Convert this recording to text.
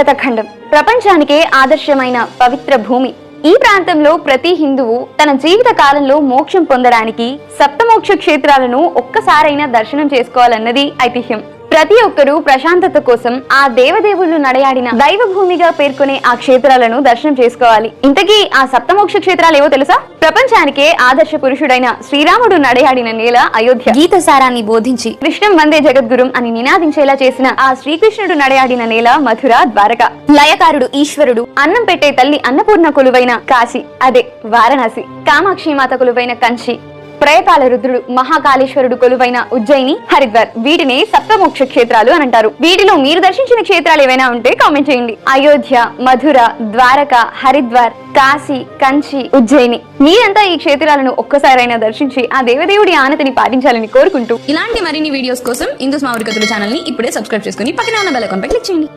భరతఖండం ప్రపంచానికే ఆదర్శమైన పవిత్ర భూమి. ఈ ప్రాంతంలో ప్రతి హిందువు తన జీవిత కాలంలో మోక్షం పొందడానికి సప్తమోక్ష క్షేత్రాలను ఒక్కసారైనా దర్శనం చేసుకోవాలన్నది ఐతిహ్యం. ప్రతి ఒక్కరూ ప్రశాంతత కోసం ఆ దేవదేవుళ్ళు నడయాడిన దైవ భూమిగా పేర్కొనే ఆ క్షేత్రాలను దర్శనం చేసుకోవాలి. ఇంతకీ ఆ సప్తమోక్ష క్షేత్రాలు ఏవో తెలుసా? ప్రపంచానికే ఆదర్శ పురుషుడైన శ్రీరాముడు నడయాడిన నేల అయోధ్య. గీత సారాన్ని బోధించి కృష్ణం వందే జగద్గురుం అని నినాదించేలా చేసిన ఆ శ్రీకృష్ణుడు నడయాడిన నేల మధుర, ద్వారక. లయకారుడు ఈశ్వరుడు, అన్నం పెట్టే తల్లి అన్నపూర్ణ కొలువైన కాశీ, అదే వారణాసి. కామాక్షి మాత కొలువైన కంచి, ప్రేతాల రుద్రుడు మహాకాళేశ్వరుడు కొలువైన ఉజ్జయిని, హరిద్వార్. వీటిని సప్తమోక్ష క్షేత్రాలు అని అంటారు. వీటిలో మీరు దర్శించిన క్షేత్రాలు ఏవైనా ఉంటే కామెంట్ చేయండి. అయోధ్య, మధుర, ద్వారక, హరిద్వార్, కాశీ, కంచి, ఉజ్జయిని. మీరంతా ఈ క్షేత్రాలను ఒక్కసారైనా దర్శించి ఆ దేవదేవుడి ఆనతిని పాటించాలని కోరుకుంటూ, ఇలాంటి మరిన్ని వీడియోస్ కోసం హిందూ స్మావరికథలు ఛానల్ ని ఇప్పుడే సబ్స్క్రైబ్ చేసుకుని పక్కన ఉన్న బెల్ ఐకాన్ పై క్లిక్ చేయండి.